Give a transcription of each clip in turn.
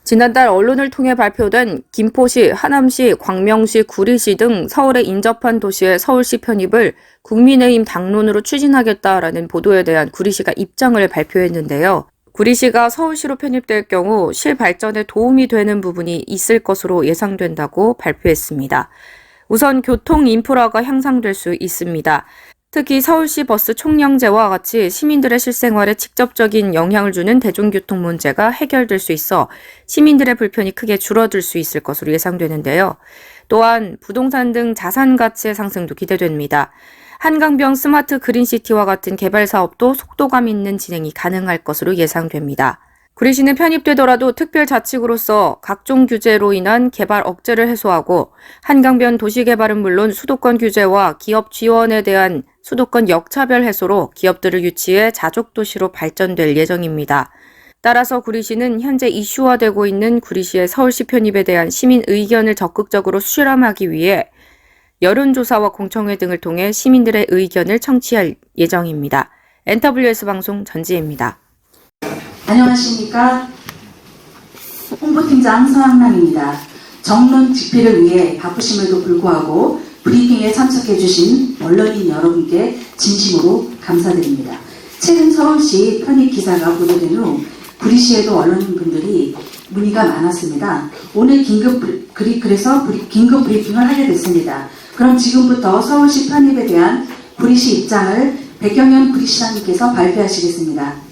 지난달 언론을 통해 발표된 김포시, 하남시, 광명시, 구리시 등 서울에 인접한 도시의 서울시 편입을 국민의힘 당론으로 추진하겠다라는 보도에 대한 구리시가 입장을 발표했는데요. 구리시가 서울시로 편입될 경우 시 발전에 도움이 되는 부분이 있을 것으로 예상된다고 발표했습니다. 우선 교통 인프라가 향상될 수 있습니다. 특히 서울시 버스 총량제와 같이 시민들의 실생활에 직접적인 영향을 주는 대중교통 문제가 해결될 수 있어 시민들의 불편이 크게 줄어들 수 있을 것으로 예상되는데요. 또한 부동산 등 자산 가치의 상승도 기대됩니다. 한강변 스마트 그린시티와 같은 개발 사업도 속도감 있는 진행이 가능할 것으로 예상됩니다. 구리시는 편입되더라도 특별자치구로서 각종 규제로 인한 개발 억제를 해소하고 한강변 도시개발은 물론 수도권 규제와 기업 지원에 대한 수도권 역차별 해소로 기업들을 유치해 자족도시로 발전될 예정입니다. 따라서 구리시는 현재 이슈화되고 있는 구리시의 서울시 편입에 대한 시민 의견을 적극적으로 수렴하기 위해 여론조사와 공청회 등을 통해 시민들의 의견을 청취할 예정입니다. NWS 방송 전지혜입니다. 안녕하십니까. 홍보팀장 서항남입니다. 정론 집필을 위해 바쁘심에도 불구하고 브리핑에 참석해 주신 언론인 여러분께 진심으로 감사드립니다. 최근 서울시 편입 기사가 보도된 후 구리시에도 언론인분들이 문의가 많았습니다. 오늘 그래서 긴급 브리핑을 하게 됐습니다. 그럼 지금부터 서울시 편입에 대한 구리시 입장을 백경현 구리시장님께서 발표하시겠습니다.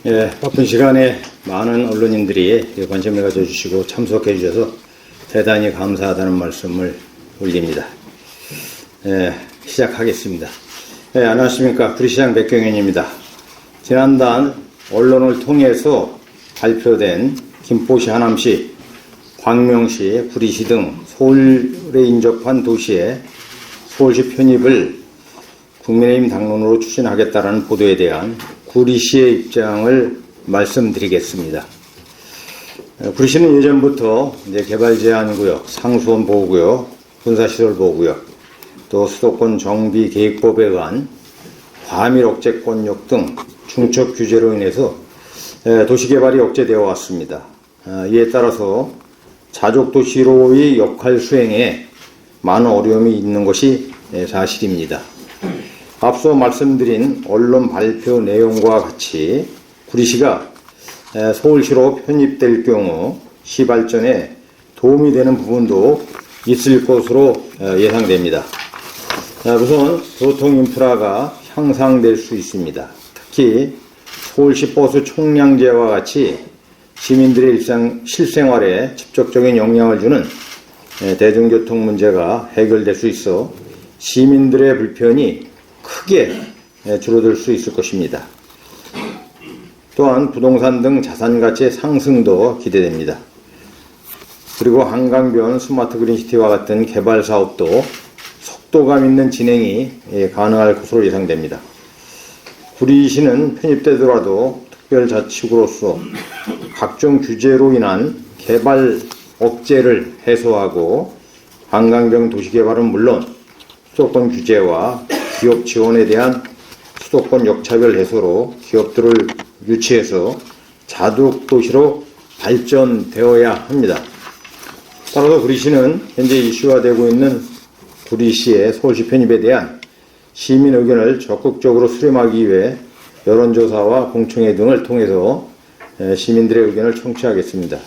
예, 바쁜 시간에 많은 언론인들이 관심을 가져주시고 참석해 주셔서 대단히 감사하다는 말씀을 올립니다. 예, 시작하겠습니다. 예, 안녕하십니까. 구리시장 백경현입니다. 지난달 언론을 통해서 발표된 김포시, 하남시, 광명시, 구리시 등 서울에 인접한 도시의 서울시 편입을 국민의힘 당론으로 추진하겠다는 보도에 대한 구리시의 입장을 말씀드리겠습니다. 구리시는 예전부터 개발 제한 구역, 상수원 보호구역, 군사시설 보호구역, 또 수도권 정비 계획법에 의한 과밀 억제권역 등 중첩 규제로 인해서 도시개발이 억제되어 왔습니다. 이에 따라서 자족도시로의 역할 수행에 많은 어려움이 있는 것이 사실입니다. 앞서 말씀드린 언론 발표 내용과 같이 구리시가 서울시로 편입될 경우 시 발전에 도움이 되는 부분도 있을 것으로 예상됩니다. 우선 교통 인프라가 향상될 수 있습니다. 특히 서울시 버스 총량제와 같이 시민들의 실생활에 직접적인 영향을 주는 대중교통 문제가 해결될 수 있어 시민들의 불편이 크게 줄어들 수 있을 것입니다. 또한 부동산 등 자산 가치의 상승도 기대됩니다. 그리고 한강변 스마트 그린시티와 같은 개발 사업도 속도감 있는 진행이 가능할 것으로 예상됩니다. 구리시는 편입되더라도 특별자치구로서 각종 규제로 인한 개발 억제를 해소하고 한강변 도시개발은 물론 수도권 규제와 기업 지원에 대한 수도권 역차별 해소로 기업들을 유치해서 자족도시로 발전되어야 합니다. 따라서 구리시는 현재 이슈화되고 있는 구리시의 서울시 편입에 대한 시민 의견을 적극적으로 수렴하기 위해 여론조사와 공청회 등을 통해서 시민들의 의견을 청취하겠습니다.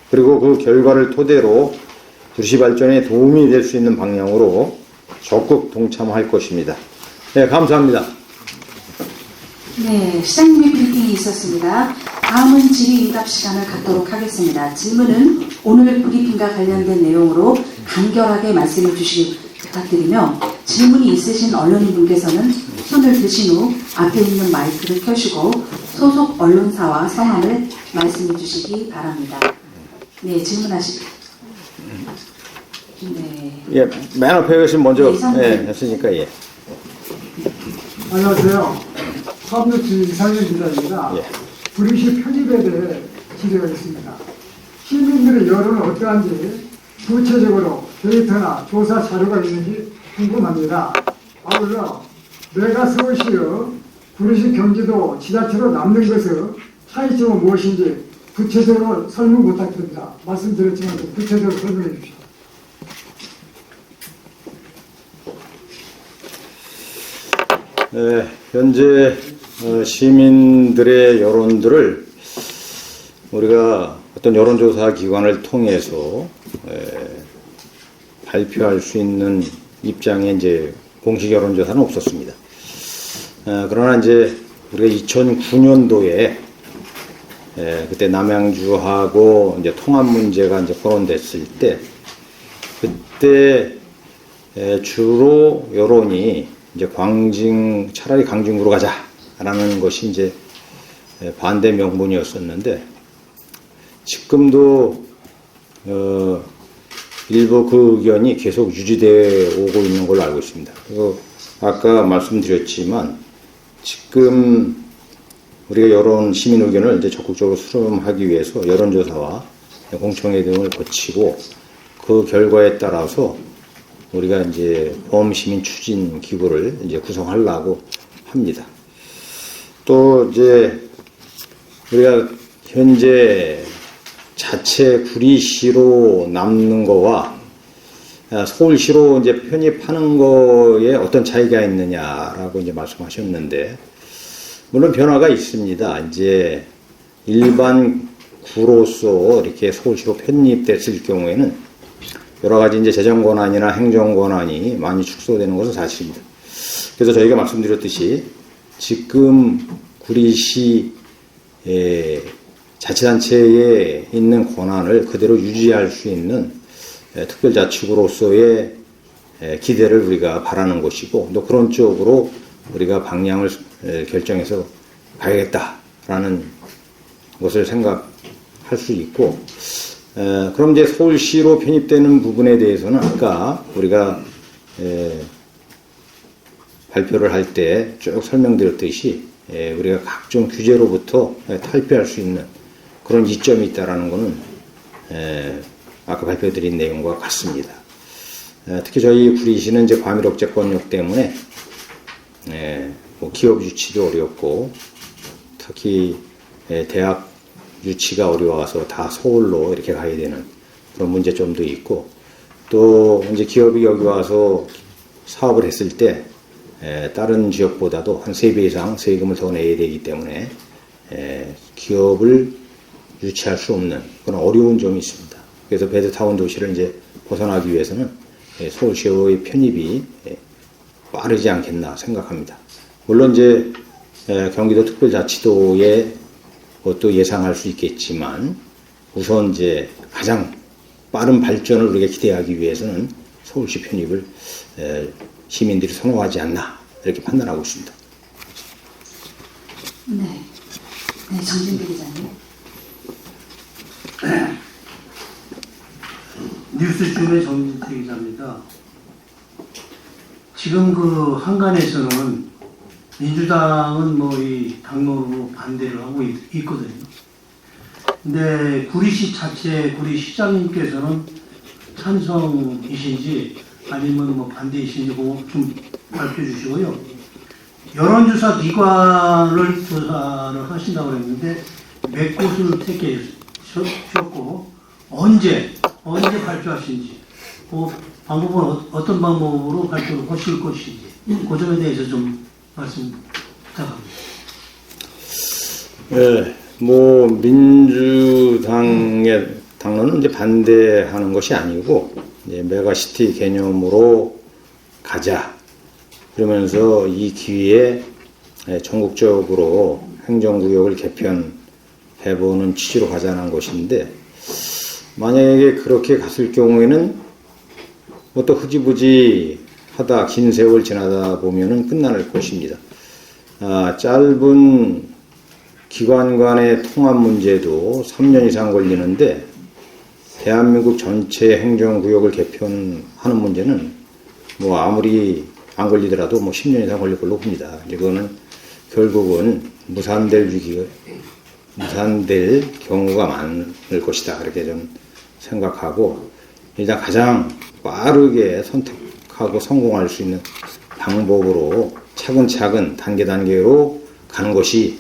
그리고 그 결과를 토대로 구리시 발전에 도움이 될 수 있는 방향으로 적극 동참할 것입니다. 네, 감사합니다. 네, 시장님의 브리핑이 있었습니다. 다음은 질의응답 시간을 갖도록 하겠습니다. 질문은 오늘 브리핑과 관련된 내용으로 간결하게 말씀해 주시기 부탁드리며 질문이 있으신 언론인분께서는 손을 드신 후 앞에 있는 마이크를 켜시고 소속 언론사와 성함을 말씀해 주시기 바랍니다. 네, 질문하십시오. 네. 예, 맨 앞에 계신 먼저 했으니까 예. 안녕하세요. 사업뉴스 이상현 기자입니다. 예. 구리시 편입에 대해 질의가 있습니다. 시민들의 여론은 어떠한지 구체적으로 데이터나 조사 자료가 있는지 궁금합니다. 아울러 내가 서울시의 구리시 경기도 지자체로 남는 것의 차이점은 무엇인지 구체적으로 설명 부탁드립니다. 말씀드렸지만 좀 구체적으로 설명해 주십시오. 네, 현재 시민들의 여론들을 우리가 어떤 여론조사 기관을 통해서 발표할 수 있는 입장에 이제 공식 여론조사는 없었습니다. 그러나 이제 우리가 2009년도에 그때 남양주하고 이제 통합 문제가 이제 거론됐을 때 그때 주로 여론이 이제 차라리 광진구로 가자라는 것이 이제 반대 명분이었었는데 지금도 일부 그 의견이 계속 유지되어 오고 있는 걸로 알고 있습니다. 그리고 아까 말씀드렸지만 지금 우리가 시민 의견을 이제 적극적으로 수렴하기 위해서 여론조사와 공청회 등을 거치고 그 결과에 따라서 우리가 이제 보험시민 추진 기구를 이제 구성하려고 합니다. 또 이제 우리가 현재 자체 구리시로 남는 거와 서울시로 이제 편입하는 거에 어떤 차이가 있느냐라고 이제 말씀하셨는데, 물론 변화가 있습니다. 이제 일반 구로서 이렇게 서울시로 편입됐을 경우에는 여러 가지 이제 재정 권한이나 행정 권한이 많이 축소되는 것은 사실입니다. 그래서 저희가 말씀드렸듯이 지금 구리시 자치단체에 있는 권한을 그대로 유지할 수 있는 특별자치구로서의 기대를 우리가 바라는 것이고, 또 그런 쪽으로 우리가 방향을 결정해서 가야겠다라는 것을 생각할 수 있고, 그럼 이제 서울시로 편입되는 부분에 대해서는 아까 우리가 발표를 할 때 쭉 설명드렸듯이 우리가 각종 규제로부터 탈피할 수 있는 그런 이점이 있다라는 것은 아까 발표드린 내용과 같습니다. 특히 저희 구리시는 이제 과밀 억제권력 때문에 뭐 기업 유치도 어렵고, 특히 대학 유치가 어려워서 다 서울로 이렇게 가야 되는 그런 문제점도 있고, 또 이제 기업이 여기 와서 사업을 했을 때 다른 지역보다도 한 3배 이상 세금을 더 내야 되기 때문에 기업을 유치할 수 없는 그런 어려운 점이 있습니다. 그래서 베드타운 도시를 이제 벗어나기 위해서는 서울시의 편입이 빠르지 않겠나 생각합니다. 물론 이제 경기도 특별자치도에 그것도 예상할 수 있겠지만, 우선 이제 가장 빠른 발전을 우리가 기대하기 위해서는 서울시 편입을 시민들이 선호하지 않나 이렇게 판단하고 있습니다. 네, 정진배 기자님. 뉴스쇼의 정진태 기자입니다. 지금 그 한간에서는 민주당은 뭐 이 당론으로 반대를 하고 있거든요. 근데 구리시 구리시장님께서는 찬성이신지 아니면 뭐 반대이신지 그거 좀 밝혀 주시고요. 여론조사 기관을 조사를 하신다고 그랬는데 몇 곳을 택하셨고 언제 발표하신지, 그 방법은 어떤 방법으로 발표를 하실 것인지, 그 점에 대해서 좀 말씀 부탁합니다. 뭐 민주당의 당론은 이제 반대하는 것이 아니고, 이제 메가시티 개념으로 가자, 그러면서 이 기회에 전국적으로 행정구역을 개편해보는 취지로 가자는 것인데, 만약에 그렇게 갔을 경우에는 뭐 또 흐지부지 하다 긴 세월 지나다 보면은 끝날 것입니다. 짧은 기관 간의 통합 문제도 3년 이상 걸리는데, 대한민국 전체 행정구역을 개편하는 문제는 뭐 아무리 안 걸리더라도 뭐 10년 이상 걸릴 걸로 봅니다. 이거는 결국은 무산될 경우가 많을 것이다, 그렇게 좀 생각하고, 일단 가장 빠르게 선택하고 성공할 수 있는 방법으로 차근차근 단계로 가는 것이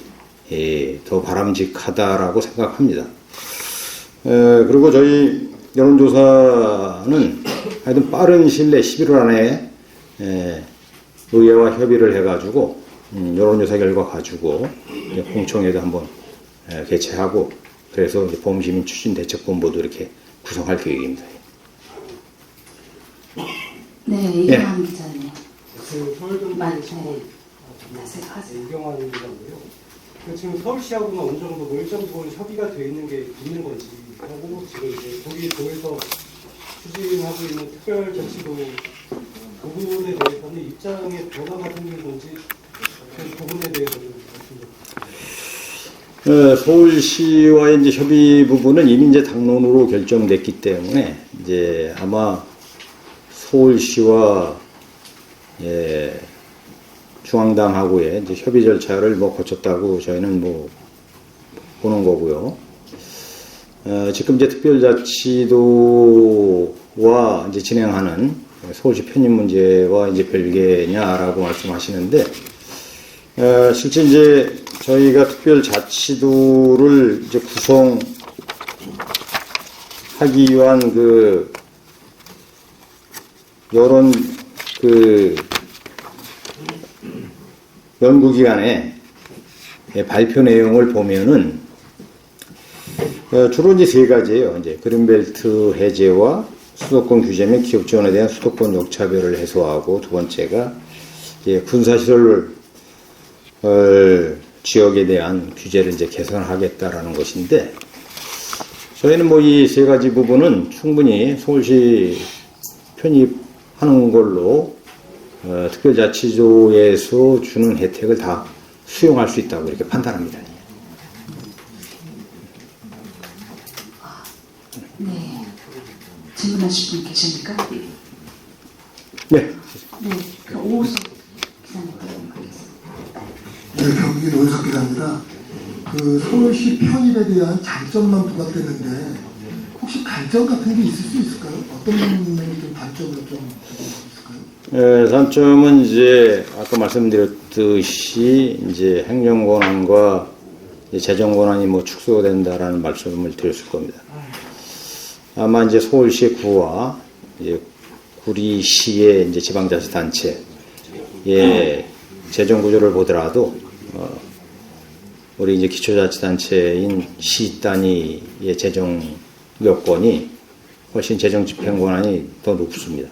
더 바람직하다라고 생각합니다. 그리고 저희 여론조사는 하여튼 빠른 시일 내 11월 안에 의회와 협의를 해가지고 여론조사 결과 가지고 공청회도 한번 개최하고 그래서 보험시민 추진대책본부도 이렇게 구성할 계획입니다. 네, 이경환 기자님. 그 서울경제 말씀하세요. 이경환 기자고요. 지금 서울시하고는 어느 정도 뭐 일정 부분 협의가 돼 있는 게 있는 건지 하고 지금 이제 거기 도에서 추진하고 있는 특별자치도 그 부분에 대해서는 입장의 변화가 생긴 건지 그 부분에 대해서는 말씀 서울시와의 이제 협의 부분은 이미 이제 당론으로 결정됐기 때문에 이제 아마 서울시와 중앙당하고의 이제 협의 절차를 뭐 거쳤다고 저희는 뭐 보는 거고요. 지금 이제 특별자치도와 이제 진행하는 서울시 편입 문제와 이제 별개냐라고 말씀하시는데, 실제 이제 저희가 특별자치도를 이제 구성하기 위한 그 여론 연구기관의 발표 내용을 보면은 주로 이제 세 가지예요. 이제 그린벨트 해제와 수도권 규제 및 기업 지원에 대한 수도권 역차별을 해소하고, 두 번째가 이제 군사시설 지역에 대한 규제를 이제 개선하겠다라는 것인데, 저희는 뭐 이 세 가지 부분은 충분히 서울시 편입하는 걸로 특별자치도에서 주는 혜택을 다 수용할 수 있다고 이렇게 판단합니다. 네. 질문하실 분 계십니까? 네. 네. 그 오호석 기자님 부탁드리겠습니다. 네, 경기 노유석 기자입니다. 그 서울시 편입에 대한 장점만 부각되는데 혹시 단점 같은 게 있을 수 있을까요? 어떤 면이 좀 단점을 좀 있을까요? 단점은 이제 아까 말씀드렸듯이 이제 행정권한과 재정권한이 뭐 축소된다라는 말씀을 드렸을 겁니다. 아마 이제 서울시 구와 이제 구리시의 이제 지방자치단체의 재정 구조를 보더라도 우리 이제 기초자치단체인 시 단위의 재정 여건이 훨씬 재정 집행 권한이 더 높습니다.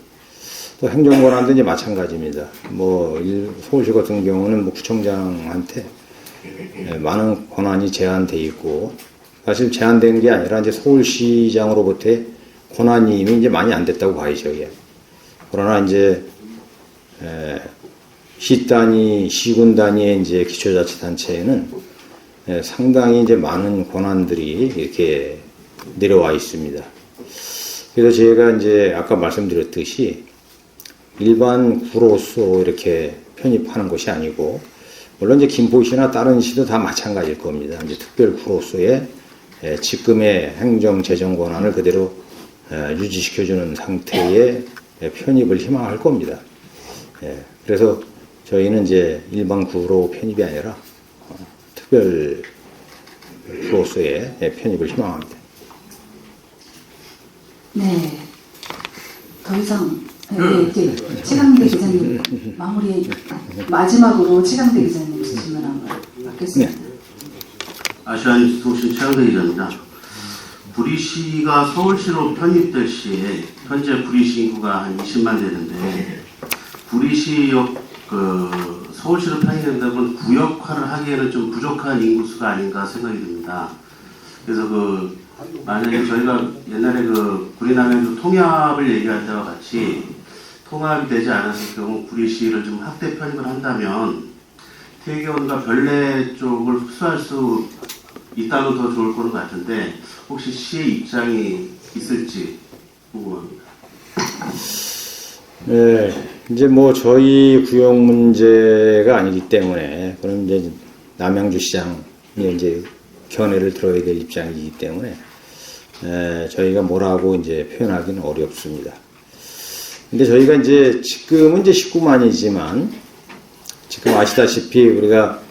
또 행정 권한도 이제 마찬가지입니다. 뭐 서울시 같은 경우는 뭐 구청장한테 많은 권한이 제한돼 있고, 사실 제한된 게 아니라 이제 서울시장으로부터의 권한이 이제 많이 안 됐다고 봐야죠. 그러나 이제 시 단위, 시군 단위의 이제 기초자치단체에는 상당히 이제 많은 권한들이 이렇게 내려와 있습니다. 그래서 제가 이제 아까 말씀드렸듯이 일반 구로서 이렇게 편입하는 것이 아니고, 물론 이제 김포시나 다른 시도 다 마찬가지일 겁니다. 이제 특별 구로서의 지금의 행정 재정 권한을 그대로 유지시켜주는 상태의 편입을 희망할 겁니다. 그래서 저희는 이제 일반 구로 편입이 아니라 특별 구로서의 편입을 희망합니다. 네. 더 이상 네, 최강대 기자님 마무리 마지막으로 최강대 기자님 질문 한번 받겠습니다. 아시아뉴스 통신 최강대 기자입니다. 구리시가 서울시로 편입될 시에 현재 구리시 인구가 한 20만 되는데, 구리시역 서울시로 편입된다면 구역화를 하기에는 좀 부족한 인구수가 아닌가 생각이 듭니다. 그래서 만약에 저희가 옛날에 구리남양주 통합을 얘기할 때와 같이 통합이 되지 않았을 경우 구리시를 좀 확대 편입을 한다면 태계원과 별내 쪽을 흡수할 수 있다면 더 좋을 거는 같은데, 혹시 시의 입장이 있을지 궁금합니다. 네, 이제 뭐 저희 구역 문제가 아니기 때문에, 그럼 이제 남양주시장이 이제 견해를 들어야 될 입장이기 때문에 저희가 뭐라고 이제 표현하기는 어렵습니다. 근데 저희가 이제 지금은 이제 19만이지만 지금 아시다시피 우리가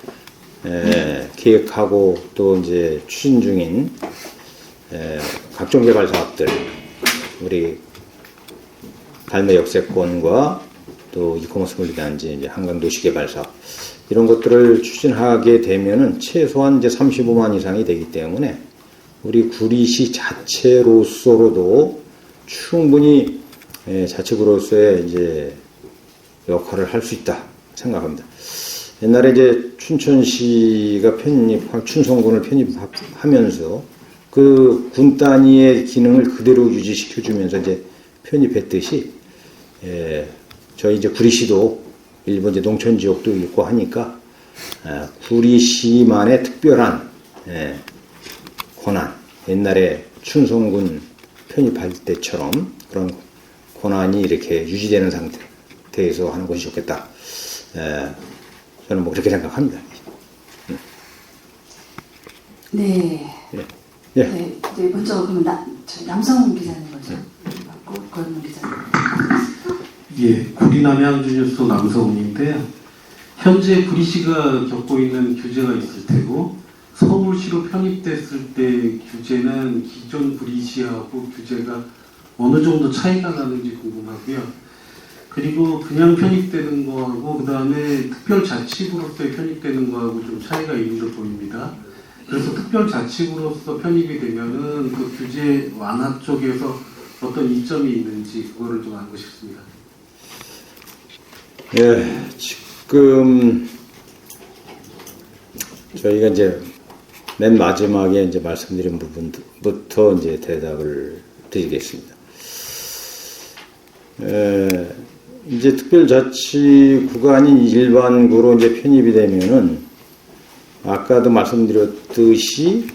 계획하고 또 이제 추진 중인 각종 개발 사업들, 우리 달매 역세권과 또 이커머스 물류단지, 이제 한강도시개발 사업 이런 것들을 추진하게 되면은 최소한 이제 35만 이상이 되기 때문에 우리 구리시 자체로서로도 충분히 자치구로서의 이제 역할을 할 수 있다 생각합니다. 옛날에 이제 춘천시가 춘성군을 편입하면서 그 군 단위의 기능을 그대로 유지시켜주면서 이제 편입했듯이, 저희 이제 구리시도 일본 이제 농촌 지역도 있고 하니까, 구리시만의 특별한, 권한, 옛날에 춘성군 편입할 때처럼 그런 권한이 이렇게 유지되는 상태에서 하는 것이 좋겠다. 저는 뭐 그렇게 생각합니다. 네. 예. 네. 이제 먼저 그러면 저희 남성훈 기자님 먼저 받고 권문 기자님. 예, 구리 남양주뉴스 남성훈인데요. 현재 구리시가 겪고 있는 규제가 있을 테고 서울시로 편입됐을 때 규제는 기존 구리시하고 규제가 어느 정도 차이가 나는지 궁금하고요. 그리고 그냥 편입되는 거하고 그 다음에 특별자치구로 때 편입되는 거하고 좀 차이가 있는 듯 보입니다. 그래서 특별자치구로서 편입이 되면은 그 규제 완화 쪽에서 어떤 이점이 있는지 그거를 좀 알고 싶습니다. 예, 지금 저희가 이제 맨 마지막에 이제 말씀드린 부분부터 이제 대답을 드리겠습니다. 이제 특별자치구가 아닌 일반구로 이제 편입이 되면은 아까도 말씀드렸듯이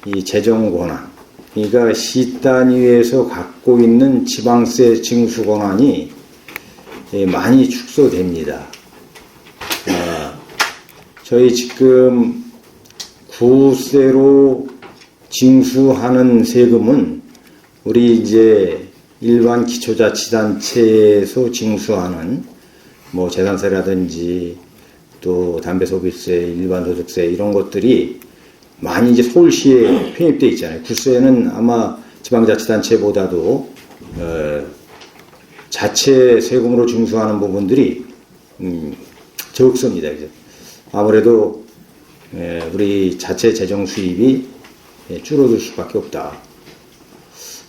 이 재정 권한, 그러니까 시 단위에서 갖고 있는 지방세 징수 권한이 많이 축소됩니다. 저희 지금 구세로 징수하는 세금은 우리 이제 일반 기초자치단체에서 징수하는 뭐 재산세라든지 또 담배소비세, 일반소득세 이런 것들이 많이 이제 서울시에 편입돼 있잖아요. 구세는 아마 지방자치단체보다도 자체 세금으로 징수하는 부분들이 적습니다. 아무래도 우리 자체 재정 수입이 줄어들 수밖에 없다.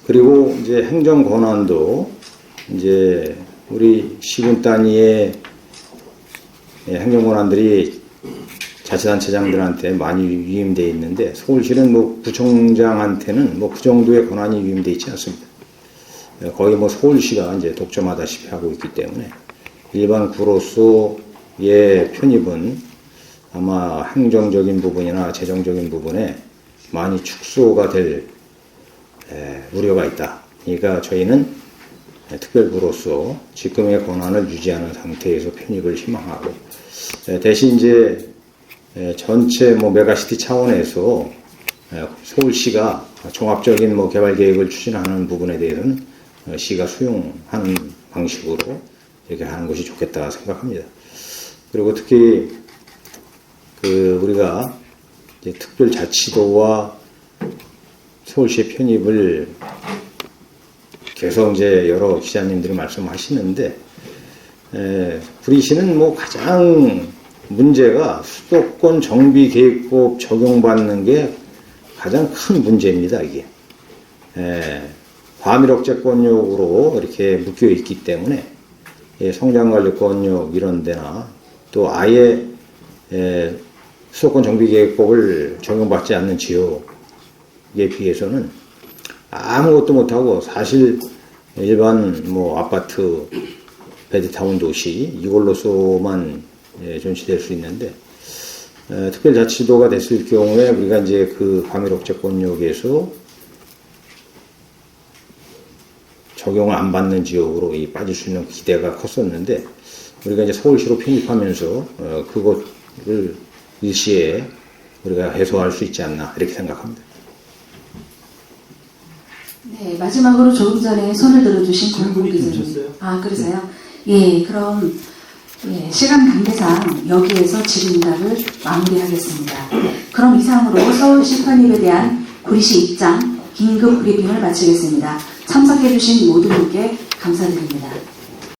그리고 이제 행정 권한도 이제 우리 시군 단위의 행정 권한들이 자치단체장들한테 많이 위임되어 있는데 서울시는 뭐 구청장한테는 뭐 그 정도의 권한이 위임되어 있지 않습니다. 거의 뭐 서울시가 이제 독점하다시피 하고 있기 때문에 일반 구로서의 편입은 아마 행정적인 부분이나 재정적인 부분에 많이 축소가 될 우려가 있다. 그러니까 저희는 특별구로서 지금의 권한을 유지하는 상태에서 편입을 희망하고, 대신 이제 전체 뭐 메가시티 차원에서 서울시가 종합적인 뭐 개발 계획을 추진하는 부분에 대해서는 시가 수용하는 방식으로 이렇게 하는 것이 좋겠다 생각합니다. 그리고 특히 우리가 이제 특별자치도와 서울시의 편입을 계속 이제 여러 기자님들이 말씀하시는데, 구리시는 뭐 가장 문제가 수도권 정비계획법 적용받는 게 가장 큰 문제입니다, 이게. 과밀억제권역으로 이렇게 묶여 있기 때문에 성장관리권역 이런 데나 또 아예 수도권 정비계획법을 적용받지 않는 지역에 비해서는 아무것도 못하고 사실 일반 뭐 아파트 베드타운 도시 이걸로서만 존치될 수 있는데, 특별자치도가 됐을 경우에 우리가 이제 그 과밀억제권역에서 적용을 안 받는 지역으로 빠질 수 있는 기대가 컸었는데, 우리가 이제 서울시로 편입하면서 그것을 일시에 우리가 해소할 수 있지 않나 이렇게 생각합니다. 네, 마지막으로 조금 전에 손을 들어주신 권문 기자님. 그러세요? 예, 그럼 시간 관계상 여기에서 질의응답을 마무리하겠습니다. 그럼 이상으로 서울시 편입에 대한 구리시 입장 긴급 브리핑을 마치겠습니다. 참석해주신 모든 분께 감사드립니다.